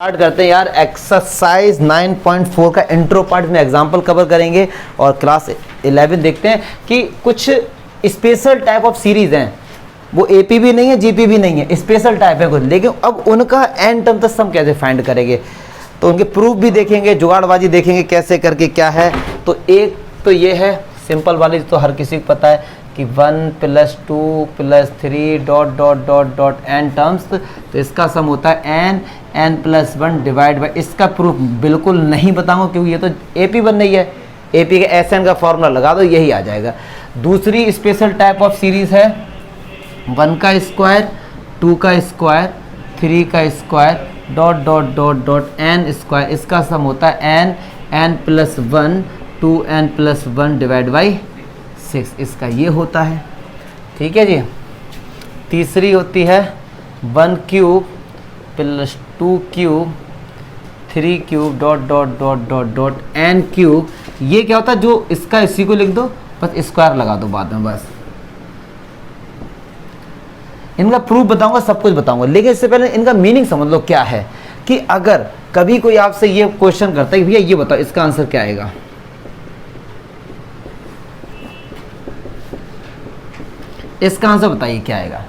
Start करते हैं यार एक्सरसाइज 9.4 का इंट्रो पार्ट में एग्जांपल कवर करेंगे और क्लास 11 देखते हैं कि कुछ स्पेशल टाइप ऑफ सीरीज हैं, वो एपी भी नहीं है जीपी भी नहीं है, स्पेशल टाइप है कुछ, लेकिन अब उनका एन टर्म तक हम कैसे फाइंड करेंगे तो उनके प्रूफ भी देखेंगे, जुगाड़बाजी देखेंगे कैसे करके क्या है। तो एक तो ये है सिंपल वाली, तो हर किसी को पता है कि 1 + 2 + 3 dot dot dot dot n terms, तो इसका सम होता है n + 1 डिवाइड बाई, इसका प्रूफ बिल्कुल नहीं बताऊंगा क्योंकि ये तो एपी बन रही है, एपी का एस एन का फॉर्मूला लगा दो यही आ जाएगा। दूसरी स्पेशल टाइप ऑफ सीरीज है 1 का स्क्वायर 2 का स्क्वायर 3 का square dot dot dot dot n square, इसका सम होता है n + 1 2n + 1 डिवाइड बाई 6, इसका ये होता है। ठीक है जी। तीसरी होती है 1 cube + 2 cube 3 cube dot dot dot dot dot n cube, ये क्या होता है जो इसका इसी को लिख दो बस स्क्वायर लगा दो बाद में, बस इनका प्रूफ बताऊंगा, सब कुछ बताऊंगा, लेकिन इससे पहले इनका मीनिंग समझ लो क्या है। कि अगर कभी कोई आपसे ये क्वेश्चन करता है भैया ये बताओ इसका आंसर क्या आएगा, इसका आंसर बताइए क्या आएगा।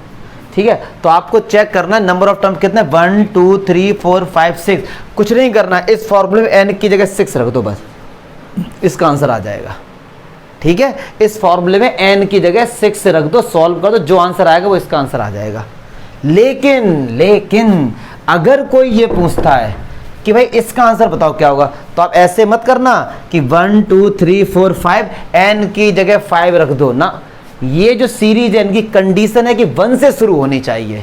ठीक है, तो आपको चेक करना है नंबर ऑफ टर्म कितने 1 2 3 4 5 6, कुछ नहीं करना है, इस फॉर्मूले में n की जगह 6 रख दो बस, इसका आंसर आ जाएगा। ठीक है, इस फॉर्मूले में n की जगह 6 रख दो, सॉल्व कर दो, जो आंसर आएगा वो इसका आंसर आ जाएगा। लेकिन अगर कोई ये पूछता है कि भाई इसका आंसर बताओ क्या होगा, तो आप ऐसे मत करना कि 1 2 3 4 5 n की जगह 5 रख दो ना, ये जो सीरीज है इनकी कंडीशन है कि 1 से शुरू होनी चाहिए,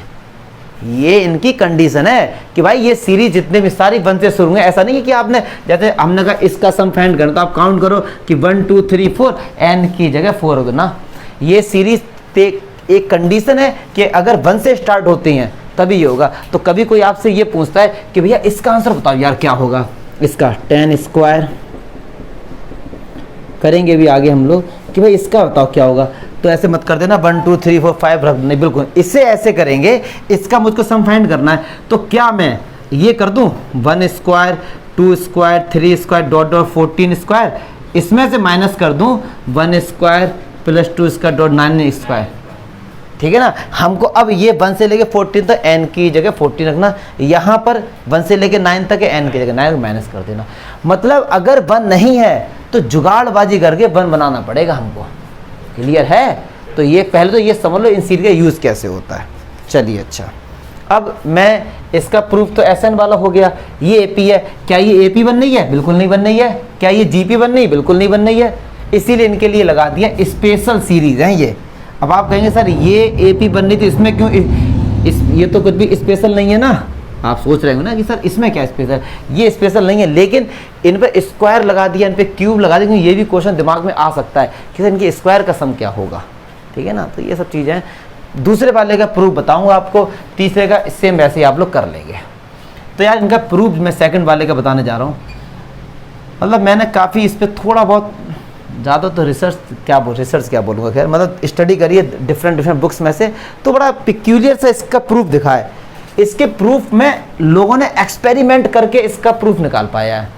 ये इनकी कंडीशन है कि भाई ये सीरीज जितने भी सारी 1 से शुरू होंगे। ऐसा नहीं है कि आपने जैसे हमने कहा इसका सम फाइंड करना तो आप काउंट करो कि 1 2 3 4 n की जगह 4 होगा ना, ये सीरीज एक कंडीशन है कि अगर 1 से स्टार्ट होती हैं तभी ये होगा। तो कभी कोई आपसे ये पूछता है कि भैया इसका आंसर बताओ यार क्या होगा, इसका 10 स्क्वायर करेंगे भी आगे हम लोग कि भाई इसका बताओ क्या होगा, तो ऐसे मत कर देना 1 2 3 4 5 रख, नहीं बिल्कुल इससे ऐसे करेंगे, इसका मुझको सम फाइंड करना है। तो क्या मैं ये कर दूं 1 square 2 square 3 square dot dot 14 square, इसमें से माइनस कर दूं 1 स्क्वायर + 2 स्क्वायर डॉट 9 स्क्वायर। ठीक है ना, हमको अब ये 1 से लेके 14 तक n की जगह 14 रखना, यहाँ पर 1 से लेके 9 तक है n की जगह 9 माइनस कर देना। मतलब अगर 1 नहीं है तो जुगाड़बाजी करके 1 बनाना पड़ेगा हमको। क्लियर है, तो ये पहले तो ये समझ लो इन सीरीज का यूज़ कैसे होता है। चलिए अच्छा, अब मैं इसका प्रूफ तो एस एन वाला हो गया, ये एपी है, क्या ये एपी बन रही है? बिल्कुल नहीं बन रही है। क्या ये जीपी बन रही है? बिल्कुल नहीं बन रही है। इसीलिए इनके लिए लगा दिया स्पेशल सीरीज हैं ये। अब आप कहेंगे सर ये एपी बन रही तो इसमें क्यों ये तो कुछ भी स्पेशल नहीं है ना, आप सोच रहे हो ना कि सर इसमें क्या स्पेशल, ये स्पेशल नहीं है, लेकिन इन पे स्क्वायर लगा दिया, इन पे क्यूब लगा दिया, ये भी क्वेश्चन दिमाग में आ सकता है कि सर इनके स्क्वायर का सम क्या होगा। ठीक है ना, तो ये सब चीज़ें दूसरे वाले का प्रूफ बताऊंगा आपको, तीसरे का सेम वैसे ही आप लोग कर लेंगे। तो यार इनका प्रूफ मैं सेकंड वाले का बताने जा रहा हूँ। मतलब मैंने काफ़ी इस पर थोड़ा बहुत ज़्यादा तो रिसर्च क्या बोलूँगा, खैर मतलब स्टडी करिए डिफरेंट बुक्स में से, तो बड़ा पिक्यूलियर सा इसका प्रूफ दिखा है। इसके प्रूफ में लोगों ने एक्सपेरिमेंट करके इसका प्रूफ निकाल पाया है।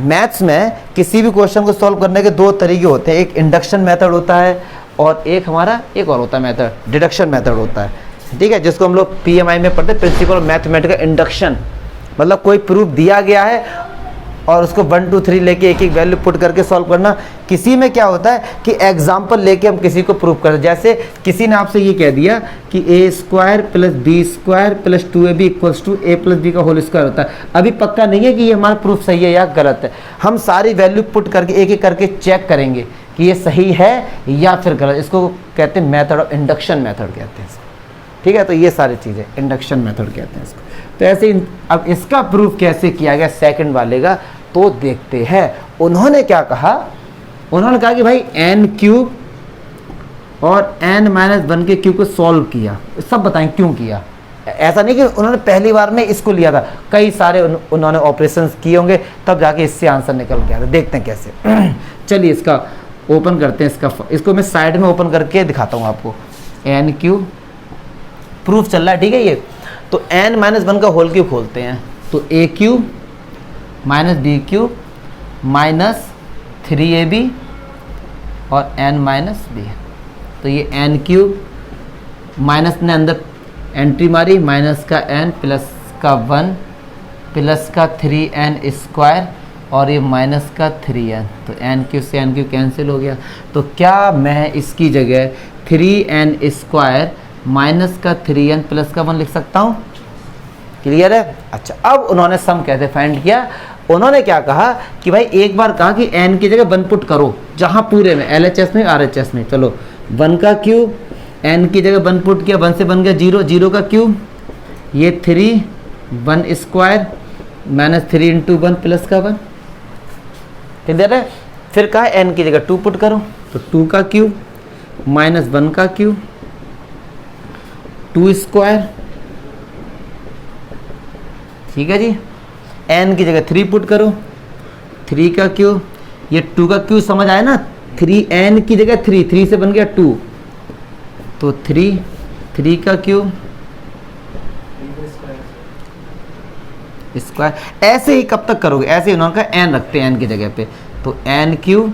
मैथ्स में किसी भी क्वेश्चन को सॉल्व करने के 2 तरीके होते हैं, एक इंडक्शन मेथड होता है और एक हमारा एक और होता है मेथड, डिडक्शन मेथड होता है। ठीक है, जिसको हम लोग PMI में पढ़ते हैं, प्रिंसिपल ऑफ मैथमेटिकल इंडक्शन। मतलब कोई प्रूफ दिया गया है और उसको 1 2 3 लेके एक वैल्यू पुट करके सॉल्व करना। किसी में क्या होता है कि एग्जाम्पल लेके हम किसी को प्रूफ करते हैं, जैसे किसी ने आपसे ये कह दिया कि a² + b² + 2ab = a + b का होल स्क्वायर होता है। अभी पक्का नहीं है कि ये हमारा प्रूफ सही है या गलत है, हम सारी वैल्यू पुट करके एक करके चेक करेंगे कि ये सही है या फिर गलत। इसको कहते हैं मेथड ऑफ इंडक्शन मेथड कहते हैं इसको। ठीक है, तो ये सारी चीज़ें इंडक्शन मेथड कहते हैं इसको। तो ऐसे अब इसका प्रूफ कैसे किया गया सेकंड वाले का, तो देखते हैं। उन्होंने क्या कहा, उन्होंने कहा कि भाई n³ और n-1 के क्यूब को सॉल्व किया। सब बताएं क्यों किया। ऐसा नहीं कि उन्होंने पहली बार में इसको लिया था, कई सारे उन्होंने ऑपरेशंस किए होंगे तब जाके इससे आंसर निकल गया था। देखते हैं कैसे। चलिए इसका ओपन करते हैं, इसको मैं साइड में ओपन करके दिखाता हूँ आपको। n³ प्रूफ चल रहा है, ठीक है ये। तो n-1 का होल क्यूब खोलते हैं, तो A cube minus B cube minus 3ab और n माइनस बी। तो ये n क्यूब माइनस ने अंदर एंट्री मारी, माइनस का n प्लस का 1 प्लस का 3n स्क्वायर और ये माइनस का 3n। तो n क्यूब से n क्यूब कैंसिल हो गया। तो क्या मैं इसकी जगह 3n स्क्वायर माइनस का 3n प्लस का 1 लिख सकता हूँ? क्लियर है? अच्छा, अब उन्होंने सम कैसे फाइंड किया? उन्होंने क्या कहा कि भाई एक बार कहा कि n की जगह 1 पुट करो, जहाँ पूरे में LHS में RHS में। चलो 1 का क्यूब, n की जगह 1 पुट किया, 1 से बन गया 0, 0 का क्यूब, ये 3, 1 स्क्वायर माइनस 3 इंटू 1 प्लस का 1। क्लियर है? फिर कहा n की जगह 2 पुट करो, तो 2 का क्यूब माइनस 1 का क्यूब 2 स्क्वायर, ठीक है जी। n की जगह 3 पुट करो, 3 का क्यूब, ये 2 का क्यूब समझ आया ना, 3n की जगह 3 से बन गया 2, तो 3 का क्यूब स्क्वायर। ऐसे ही कब तक करोगे? ऐसे ही उन्होंने कहा n रखते हैं n की जगह पे, तो n क्यूब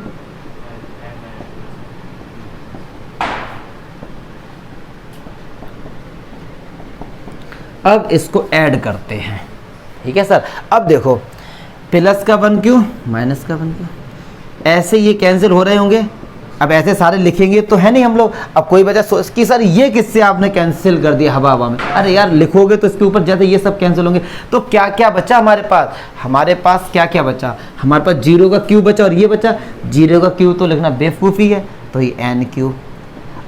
अब इसको ऐड करते हैं, ठीक है सर। अब देखो प्लस का 1 क्यों माइनस का 1 क्यों, ऐसे ये कैंसिल हो रहे होंगे। अब ऐसे सारे लिखेंगे तो है नहीं हम लोग। अब कोई वजह सोच कि सर ये किससे आपने कैंसिल कर दिया हवा हवा में? अरे यार लिखोगे तो इसके ऊपर जैसे ये सब कैंसिल होंगे। तो क्या क्या बचा हमारे पास? हमारे पास क्या क्या बचा? हमारे पास 0 का क्यूब बचा और ये बचा। 0 का क्यूब तो लिखना बेवकूफ़ी है, तो ये n क्यूब।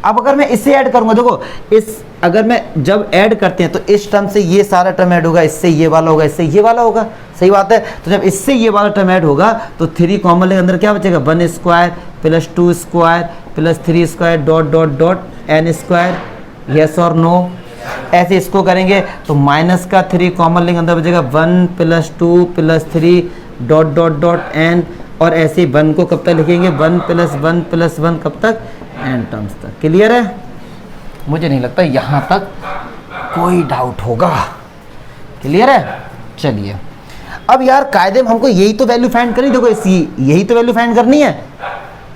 अब अगर मैं इससे ऐड करूंगा, देखो इस अगर मैं जब ऐड करते हैं तो इस टर्म से ये सारा टर्म ऐड होगा, इससे ये वाला होगा, इससे ये वाला होगा, सही बात है। तो जब इससे ये वाला टर्म ऐड होगा तो 3 कॉमन लेंगे, अंदर क्या बचेगा 1 square plus 2 square plus 3 square dot dot dot n square, yes और नो। ऐसे इसको करेंगे तो माइनस का 3 कॉमन लेंगे, अंदर बचेगा 1 plus 2 plus 3 dot dot dot n, और ऐसे ही 1 को कब तक लिखेंगे 1 प्लस 1 कब तक n टर्म्स तक। क्लियर है? मुझे नहीं लगता यहाँ तक कोई डाउट होगा। क्लियर है? चलिए अब यार कायदे में हमको यही तो वैल्यू फाइंड करनी, देखो इसी यही तो वैल्यू फाइंड करनी है,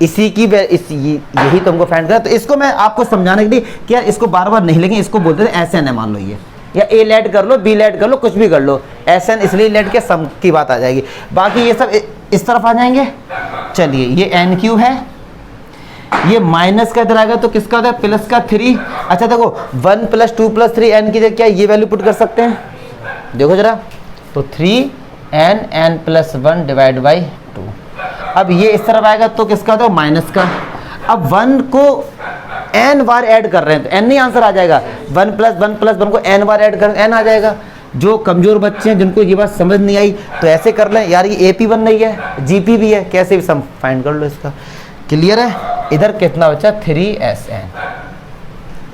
इसी की यही तो हमको फाइंड करना। तो इसको मैं आपको समझाने के लिए कि यार इसको बार बार नहीं लेंगे, इसको बोलते हैं SN है, मान लो ये, या A लेट कर लो, B लेट कर लो, कुछ भी कर लो, SN इसलिए लेट के सम की बात आ जाएगी। बाकी ये सब इस तरफ आ जाएंगे। चलिए ये n क्यू है, ये माइनस का इधर आएगा तो किसका होता है प्लस का 3। अच्छा देखो 1 प्लस 2 प्लस 3 n की जगह क्या ये वैल्यू पुट कर सकते हैं, देखो जरा, तो 3n प्लस 1 डिवाइड बाई 2। अब ये इस तरफ आएगा तो किसका होता है माइनस का। अब 1 को n बार ऐड कर रहे हैं तो n नहीं आंसर आ जाएगा, 1 प्लस 1 को n बार ऐड कर n आ जाएगा। जो कमजोर बच्चे हैं जिनको ये बात समझ नहीं आई तो ऐसे कर लें, यार ये AP बन रही है, GP भी है, कैसे भी सम फाइंड कर लो इसका। क्लियर है? इधर कितना बचा 3SN।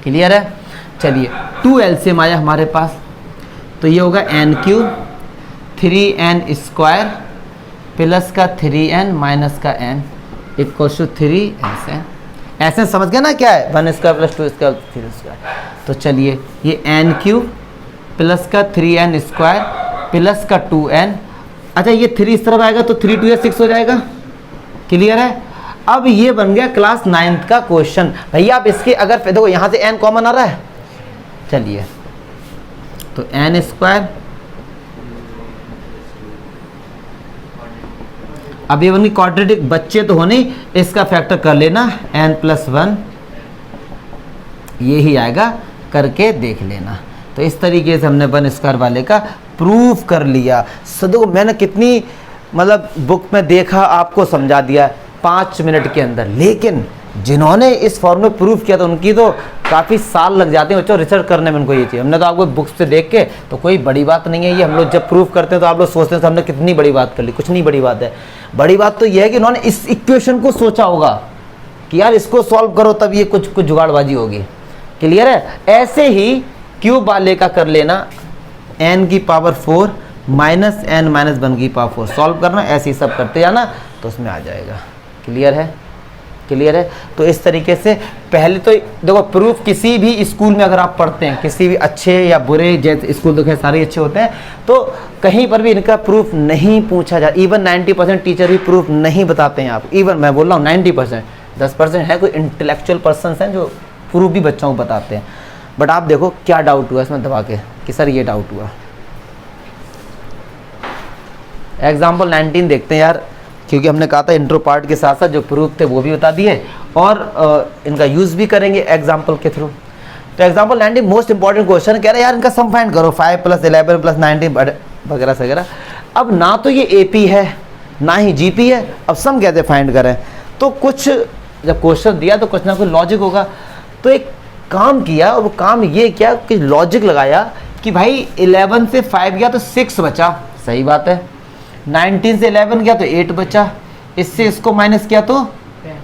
क्लियर है? चलिए 2 LCM आया हमारे पास, तो ये होगा n cube 3n square plus का 3n माइनस का n equals to 3SN। SN समझ गया ना क्या है, 1 स्क्वायर प्लस 2 स्क्वायर 3 स्क्वायर। तो चलिए ये n क्यूब प्लस का 3n स्क्वायर प्लस का 2n। अच्छा ये 3 इस तरफ आएगा तो 3 2 या 6 हो जाएगा। क्लियर है? अब ये बन गया क्लास 9th का क्वेश्चन। भैया आप इसके अगर देखो यहाँ से n कॉमन आ रहा है, चलिए तो n स्क्वायर, अब ये बन गई क्वाड्रेटिक, बच्चे तो होने इसका फैक्टर कर लेना n प्लस 1, ये ही आएगा, करके देख लेना। तो इस तरीके से हमने 1 स्क्वायर वाले का प्रूफ कर लिया। देखो मैंने कितनी मतलब बुक में देखा, आपको समझा दिया 5 मिनट के अंदर, लेकिन जिन्होंने इस फॉर्म में प्रूफ किया तो उनकी तो काफ़ी साल लग जाते हैं बच्चों रिसर्च करने में उनको ये चीज़। हमने तो आपको बुक्स से देख के तो कोई बड़ी बात नहीं है ये, हम लोग जब प्रूफ करते हैं तो आप लोग सोचते हैं तो हमने कितनी बड़ी बात कर ली, कुछ नहीं बड़ी बात है। बड़ी बात तो ये है कि उन्होंने इस इक्वेशन को सोचा होगा कि यार इसको सॉल्व करो तब ये कुछ जुगाड़बाजी होगी। क्लियर है? ऐसे ही क्यूब वाले का कर लेना n की पावर 4 माइनस n माइनस 1 की पावर 4 सॉल्व करना, ऐसे ही सब करते जाना तो उसमें आ जाएगा। क्लियर है? क्लियर है। तो इस तरीके से पहले तो देखो प्रूफ किसी भी स्कूल में अगर आप पढ़ते हैं, किसी भी अच्छे या बुरे, जैसे स्कूल तो खैर सारे अच्छे होते हैं, तो कहीं पर भी इनका प्रूफ नहीं पूछा जाए। इवन 90% टीचर भी प्रूफ नहीं बताते हैं आप, इवन मैं बोल रहा हूँ 90%, 10% है कोई इंटेलेक्चुअल पर्सन हैं जो प्रूफ भी बच्चों को बताते हैं। बट आप देखो क्या डाउट हुआ इसमें दबा के कि सर ये डाउट हुआ। एग्जाम्पल 19 देखते हैं यार, क्योंकि हमने कहा था इंट्रो पार्ट के साथ साथ जो प्रूफ थे वो भी बता दिए और इनका यूज़ भी करेंगे एग्जाम्पल के थ्रू। तो एग्जाम्पल 19 मोस्ट इंपॉर्टेंट क्वेश्चन कह रहे हैं यार इनका सम फाइंड करो 5 + 11 + 19 वगैरह वगैरह। अब ना तो ये एपी है ना ही जीपी है, अब सम कैसे फाइंड करें? तो कुछ जब क्वेश्चन दिया तो कुछ ना कुछ लॉजिक होगा। तो एक काम किया और वो काम ये किया कि लॉजिक लगाया कि भाई 11 से 5 गया तो 6 बचा, सही बात है। 19 से 11 गया तो 8 बचा, इससे इसको माइनस किया तो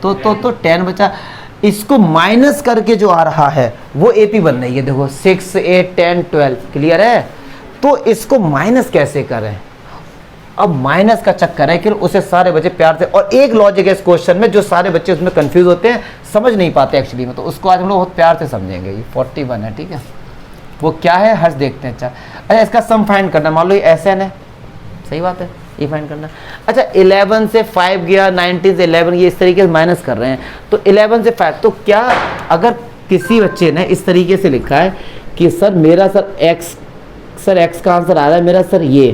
10 बचा। इसको माइनस करके जो आ रहा है वो एपी बन रही है, देखो 6, 8, 10, 12, क्लियर है। तो इसको माइनस कैसे करें? अब माइनस का चक्कर है कि उसे सारे बच्चे प्यार से, और एक लॉजिक है इस क्वेश्चन में जो सारे बच्चे उसमें कंफ्यूज होते हैं, समझ नहीं पाते एक्चुअली में, तो उसको आज हम लोग बहुत प्यार से समझेंगे। ये 41 है, ठीक है। वो क्या है हर्ष देखते हैं। अच्छा इसका सम फाइंड करना, मान लो ये SN है, सही बात है, ये फाइंड करना। अच्छा 11 से 5 गया, 19 से 11 ये इस तरीके से माइनस कर रहे हैं, तो 11 से 5, तो क्या अगर किसी बच्चे ने इस तरीके से लिखा है कि सर मेरा एक्स का आंसर आ रहा है मेरा सर ये,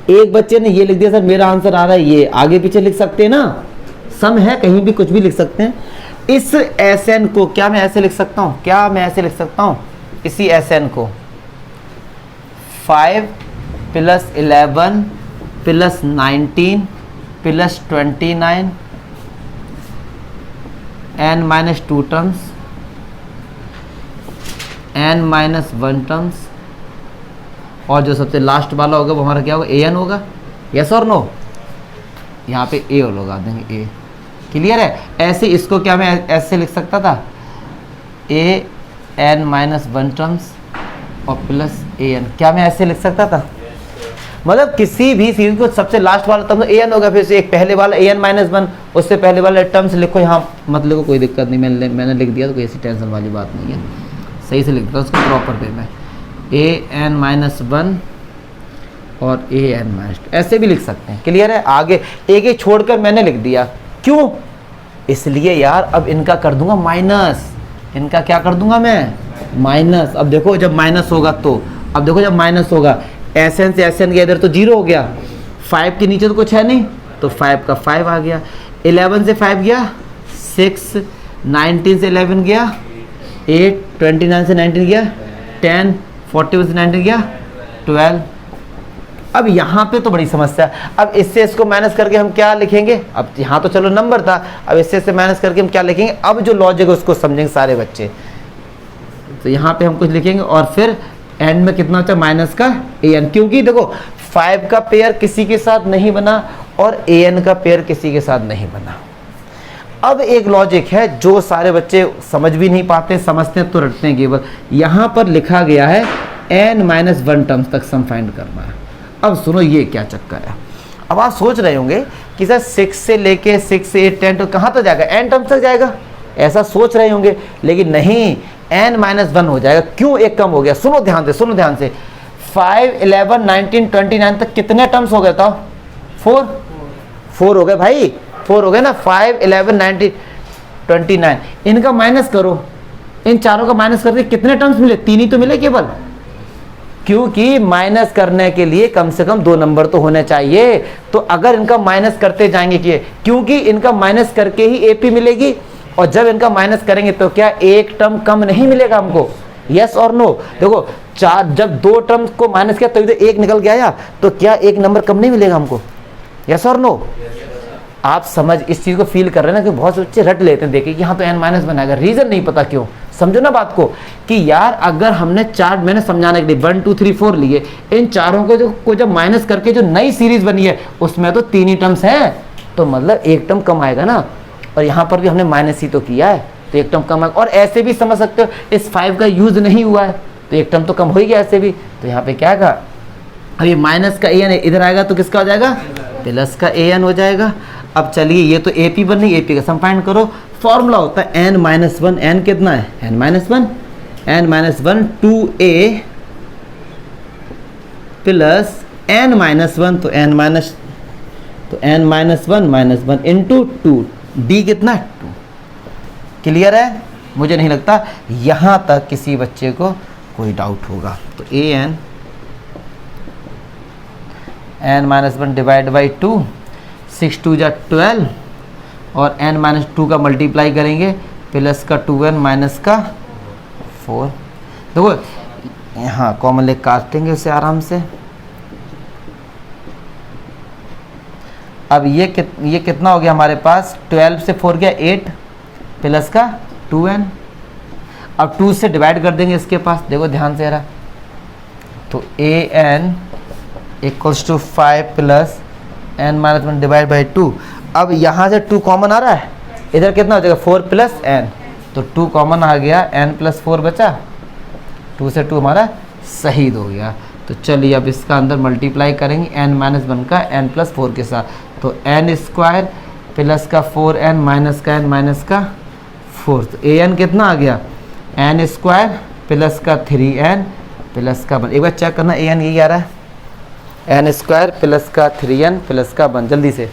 एक बच्चे ने ये लिख दिया सर मेरा आंसर आ रहा है ये, आगे पीछे लिख सकते हैं ना, सम है कहीं भी कुछ भी लिख सकते हैं। इस SN को क्या मैं ऐसे लिख सकता हूँ, क्या मैं ऐसे लिख सकता हूँ, इसी SN को 5 + 11 + 19 + 29 n-2 टर्म्स n-1 टर्म्स, और जो सबसे लास्ट वाला होगा वो हमारा क्या होगा, AN होगा। यस और नो? यहाँ पे A लगा देंगे, A, क्लियर है। ऐसे इसको क्या मैं ऐसे लिख सकता था, AN-1 टर्म्स और प्लस AN, क्या मैं ऐसे लिख सकता था? मतलब किसी भी सीरीज को सबसे लास्ट वाला टर्म तो AN होगा, फिर से एक पहले वाला AN-1, उससे पहले वाला टर्म्स लिखो, यहाँ मत लिखो, कोई दिक्कत नहीं, मैंने लिख दिया तो कोई ऐसी टेंशन वाली बात नहीं है, सही से लिख दो उसको प्रॉपर वे में, AN-1 और AN-2 ऐसे भी लिख सकते हैं, क्लियर है। आगे एक एक छोड़कर मैंने लिख दिया, क्यों? इसलिए यार अब इनका कर दूंगा माइनस, इनका क्या कर दूंगा मैं, माइनस। अब देखो जब माइनस होगा तो, अब देखो जब माइनस होगा SN से SN गया इधर तो 0 हो गया, 5 के नीचे तो कुछ है नहीं, तो 5 का 5 आ गया, 11 से 5 गया 6, 19 से 11 गया 8, 29 से 19 गया 10, 41 से 19 गया 12। अब यहाँ पे तो बड़ी समस्या है। अब इससे इसको माइनस करके हम क्या लिखेंगे, अब यहाँ तो चलो नंबर था, अब इससे माइनस करके हम क्या लिखेंगे, अब जो लॉजिक है उसको समझेंगे सारे बच्चे। तो यहाँ पे हम कुछ लिखेंगे और फिर एंड में कितना होता है माइनस का AN, क्योंकि देखो 5 का पेयर किसी के साथ नहीं बना और AN का पेयर किसी के साथ नहीं बना। अब एक लॉजिक है जो सारे बच्चे समझ भी नहीं पाते, समझते हैं तो रटते हैं केवल। यहाँ पर लिखा गया है n-1 टर्म्स तक सम फाइंड करना है। अब सुनो ये क्या चक्कर है। अब आप सोच रहे होंगे कि सर 6 से लेके 6, 8, 10 तो कहाँ तक जाएगा, n टर्म्स तक जाएगा, ऐसा सोच रहे होंगे, लेकिन नहीं, n-1 हो जाएगा। क्यों? एक कम हो गया। सुनो ध्यान से, सुनो ध्यान से, 5, 11, 19, 29 तक कितने टर्म्स हो गए था? 4 हो गए भाई, 4 हो गए ना। 5, 11, 19, 29, इनका माइनस करो, इन चारों का माइनस करके कितने टर्म्स मिले? 3 ही तो मिले केवल, क्योंकि माइनस करने के लिए कम से कम 2 नंबर तो होने चाहिए। तो अगर इनका माइनस करते जाएंगे क्योंकि इनका माइनस करके ही एपी मिलेगी, और जब इनका माइनस करेंगे तो क्या एक टर्म कम नहीं मिलेगा हमको? यस और नो? देखो जब 2 टर्म को माइनस किया तभी तो 1 निकल के आया, तो क्या 1 नंबर कम नहीं मिलेगा हमको? यस और नो? आप समझ इस चीज को फील कर रहे हैं ना, कि बहुत से बच्चे रट लेते हैं, देखिए कि यहाँ तो n- बनाएगा, रीजन नहीं पता क्यों। समझो ना बात को कि यार अगर हमने 4, मैंने समझाने के लिए 1, 2, 3, 4 लिए, इन चारों को जब माइनस करके जो नई सीरीज बनी है उसमें तो 3 ही टर्म्स हैं, तो मतलब 1 टर्म कम आएगा ना। और यहाँ पर भी हमने माइनस ही तो किया है, तो 1 टर्म कम आएगा। और ऐसे भी समझ सकते हो, इस 5 का यूज नहीं हुआ है तो 1 टर्म तो कम हो ही गया ऐसे भी। तो यहाँ पे क्या आएगा, अब ये माइनस का AN इधर आएगा तो किसका हो जाएगा, प्लस का AN हो जाएगा। अब चलिए ये तो ए पी बन नहीं, ए पी का सम फाइंड करो। फॉर्मूला होता है n माइनस वन, एन कितना है n minus one, n minus one 2a plus n minus one, तो n minus one into two, d कितना 2। क्लियर है? मुझे नहीं लगता यहाँ तक किसी बच्चे को कोई डाउट होगा। तो n minus one divide by 2, 6 2 जा 12 और n माइनस 2 का मल्टीप्लाई करेंगे प्लस का 2n माइनस का 4। देखो यहाँ कॉमन लेग काटेंगे उसे आराम से। अब ये कितना हो गया हमारे पास, 12 से 4 गया 8 प्लस का 2n। अब 2 से डिवाइड कर देंगे इसके पास, देखो ध्यान से रहा, तो an equals to 5 plus n minus one divide by 2। अब यहाँ से 2 कॉमन आ रहा है, इधर कितना हो जाएगा 4 प्लस n, तो 2 कॉमन आ गया, n प्लस 4 बचा, 2 से 2 हमारा शहीद हो गया। तो चलिए अब इसका अंदर मल्टीप्लाई करेंगे n माइनस वन का n प्लस 4 के साथ, तो n स्क्वायर प्लस का 4n माइनस का n माइनस का 4, तो an कितना आ गया n स्क्वायर प्लस का 3n प्लस का 1। एक बार चेक करना an यही आ रहा है, n स्क्वायर प्लस का 3n प्लस का 1, जल्दी से,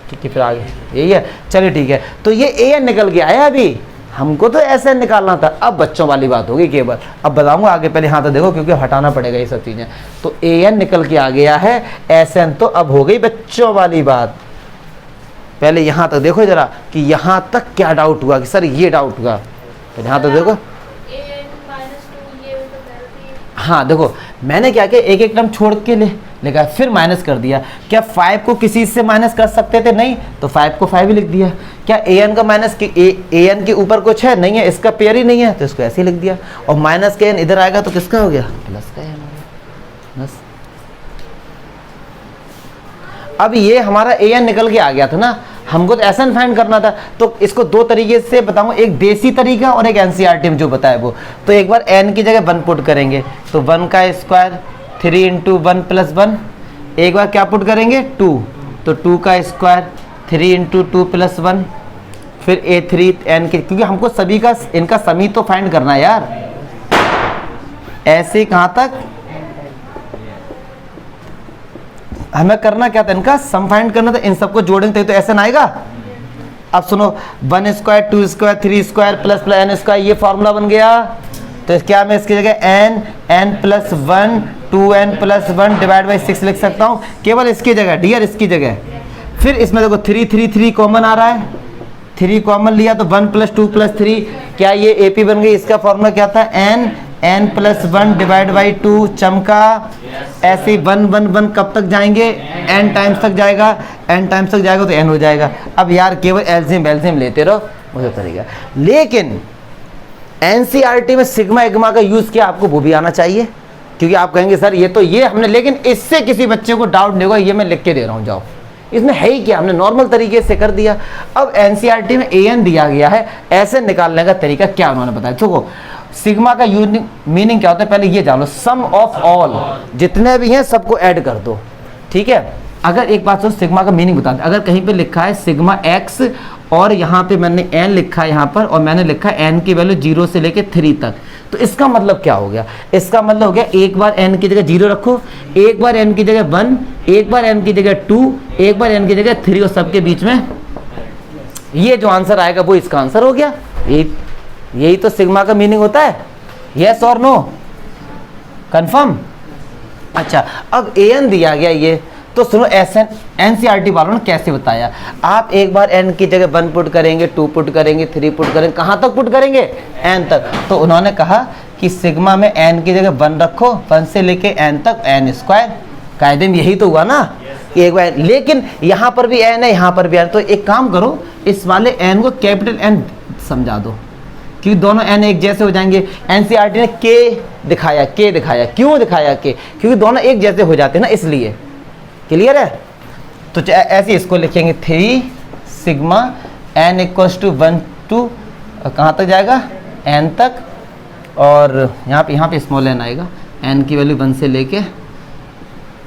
ठीक है फिर आगे यही है। चलिए ठीक है, तो ये an निकल के आया, अभी हमको तो ऐसे निकालना था। अब बच्चों वाली बात होगी केवल, अब बताऊंगा आगे, पहले यहाँ तो देखो क्योंकि हटाना पड़ेगा ये सब चीज़ें। तो an निकल के आ गया है, sn तो अब हो गई बच्चों वाली बात। पहले यहाँ तक देखो जरा कि यहाँ तक क्या डाउट हुआ, कि सर ये डाउट हुआ, पहले यहाँ तक देखो। हाँ देखो मैंने क्या किया, एक एक टर्म छोड़ के लिखा, फिर माइनस कर दिया। क्या 5 को किसी से माइनस कर सकते थे? नहीं, तो 5 को 5 ही लिख दिया। क्या an का माइनस an के ऊपर कुछ है? नहीं है, इसका पेयर ही नहीं है, तो इसको ऐसे ही लिख दिया। और माइनस के n इधर आएगा तो किसका हो गया, प्लस का n हो गया बस। अब ये हमारा an निकल के आ गया था ना, हमको तो एसएन फाइंड करना था। तो इसको दो तरीके से बताऊंगा, एक देसी तरीका और एक एनसीईआरटी में जो बताया वो। तो एक बार n की जगह 1 पुट करेंगे, तो 1 का स्क्वायर 3 इंटू 1 प्लस 1। एक बार क्या पुट करेंगे 2, तो 2 का स्क्वायर 3 इंटू 2 प्लस 1। फिर a3 n के, क्योंकि हमको सभी का इनका समी तो फाइंड करना है यार। ऐसे कहाँ तक हमें करना क्या था, इनका सम फाइंड करना था, इन सबको जोड़ेंगे तो ऐसे ना आएगा। अब सुनो 1 square 2 square 3 square plus plus n square, ये फॉर्मूला बन गया। तो क्या मैं इसकी जगह n plus 1 2n plus 1 divide by 6 लिख सकता हूँ, केवल इसकी जगह डियर, इसकी जगह। फिर इसमें देखो 3 3 3 कॉमन आ रहा है, 3 कॉमन लिया तो 1 प्लस 2 प्लस 3, क्या ये एपी बन गई। इसका फॉर्मूला क्या था, n प्लस 1 डिवाइड बाई 2, चमका। ऐसे 1 1 1 कब तक जाएंगे, n टाइम्स तक जाएगा, n टाइम्स तक जाएगा तो n हो जाएगा। अब यार केवल एल्सियम लेते रहो, मुझे तरीका। लेकिन एनसीईआरटी में सिग्मा एग्मा का यूज किया, आपको वो भी आना चाहिए, क्योंकि आप कहेंगे सर ये तो ये हमने, लेकिन इससे किसी बच्चे को डाउट नहीं होगा, ये मैं लिख के दे रहा हूँ, जाओ इसमें है ही क्या, हमने नॉर्मल तरीके से कर दिया। अब एनसीईआरटी में an दिया गया है, ऐसे निकालने का तरीका क्या उन्होंने बताया। देखो सिग्मा का मीनिंग क्या होता है, पहले ये जानो, सम ऑफ ऑल, जितने भी हैं सबको ऐड कर दो, ठीक है। अगर एक बात सुनो, सिग्मा का मीनिंग बता दे, अगर कहीं पे लिखा है सिग्मा एक्स और यहाँ पे मैंने n लिखा है यहाँ पर, और मैंने लिखा है n की वैल्यू 0 से लेके 3 तक, तो इसका मतलब क्या हो गया, इसका मतलब हो गया एक बार n की जगह 0 रखो, एक बार n की जगह 1, एक बार n की जगह 2, एक बार n की जगह 3, और सबके बीच में ये जो आंसर आएगा वो इसका आंसर हो गया। यही तो सिग्मा का मीनिंग होता है, यस और नो, कंफर्म। अच्छा अब an दिया गया ये, तो सुनो एनसीईआरटी वालों ने कैसे बताया। आप एक बार n की जगह 1 पुट करेंगे, 2 पुट करेंगे, 3 पुट करेंगे, कहाँ तक पुट करेंगे, n तक। तो उन्होंने कहा कि सिग्मा में n की जगह 1 रखो, 1 से लेके n तक n स्क्वायर। कायदे में यही तो हुआ ना, एक बार। लेकिन यहाँ पर भी n है, यहाँ पर भी n, तो एक काम करो, इस वाले n को कैपिटल N समझा दो, क्योंकि दोनों n एक जैसे हो जाएंगे। एनसीईआरटी ने k दिखाया, क्यों दिखाया k, क्योंकि दोनों एक जैसे हो जाते हैं ना, इसलिए। क्लियर है। तो ऐसे इसको लिखेंगे 3 sigma n equals to 1 to कहाँ तक जाएगा, n तक, और यहाँ पे स्मॉल n आएगा, n की वैल्यू 1 से लेके,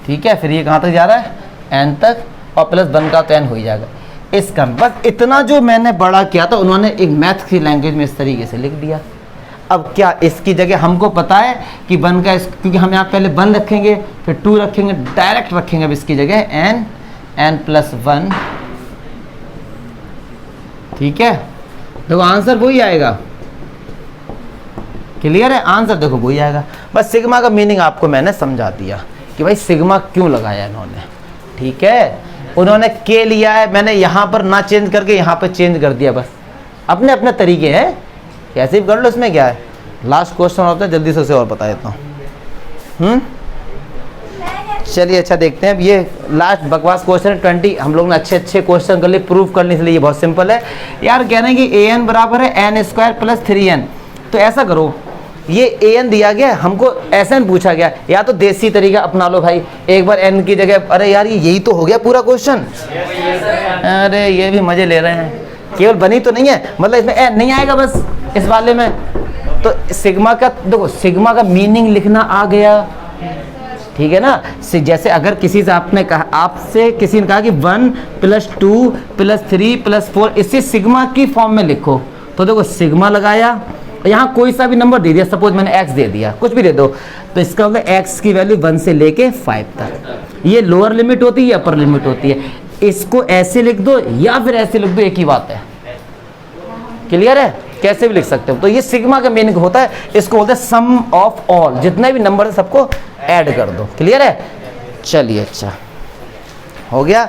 ठीक है। फिर ये कहाँ तक जा रहा है, n तक, और प्लस 1 का तो n हो ही जाएगा। इसका बस इतना जो मैंने बड़ा किया था उन्होंने एक मैथ की लैंग्वेज में इस तरीके से लिख दिया। अब क्या इसकी जगह हमको पता है कि 1 का क्योंकि हम यहाँ पहले 1 रखेंगे फिर 2 रखेंगे, डायरेक्ट रखेंगे अब इसकी जगह n प्लस 1। ठीक है, देखो आंसर वही आएगा। क्लियर है, आंसर देखो वही आएगा। बस सिग्मा का मीनिंग आपको मैंने समझा दिया कि भाई सिग्मा क्यों लगाया इन्होंने। ठीक है, उन्होंने के लिया है, मैंने यहाँ पर ना चेंज करके यहाँ पर चेंज कर दिया। बस अपने अपने तरीके हैं, कैसे भी कर लो, इसमें क्या है। लास्ट क्वेश्चन होता है, जल्दी से उसे और बता देता हूँ। चलिए अच्छा देखते हैं। अब ये लास्ट बकवास क्वेश्चन है 20। हम लोग ने अच्छे अच्छे क्वेश्चन कर लिए, प्रूफ करने के लिए ये बहुत सिंपल है यार। कह रहे हैं कि an बराबर है n स्क्वायर प्लस 3n। तो ऐसा करो, ये an दिया गया, हमको Sn पूछा गया, या तो देसी तरीका अपना लो भाई, एक बार n की जगह। अरे यार यही तो हो गया पूरा क्वेश्चन। अरे ये भी मजे ले रहे हैं, केवल बनी तो नहीं है, मतलब इसमें n नहीं आएगा बस इस वाले में। तो सिग्मा का देखो, सिग्मा का मीनिंग लिखना आ गया। ठीक है ना, जैसे अगर किसी से आपने कहा, आपसे किसी ने कहा कि 1 प्लस 2 प्लस 3 प्लस 4 इसे सिग्मा की फॉर्म में लिखो, तो देखो सिग्मा लगाया, यहाँ कोई सा भी नंबर दे दिया, सपोज मैंने x दे दिया, कुछ भी दे दो, तो इसका होगा x की वैल्यू 1 से लेके 5 तक। ये लोअर लिमिट होती है या अपर लिमिट होती है। इसको ऐसे लिख दो या फिर ऐसे लिख दो, एक ही बात है। क्लियर है, कैसे भी लिख सकते हो। तो ये सिग्मा का मीनिंग होता है, इसको बोलते हैं सम ऑफ ऑल, जितने भी नंबर है सबको ऐड कर दो। क्लियर है, चलिए अच्छा हो गया।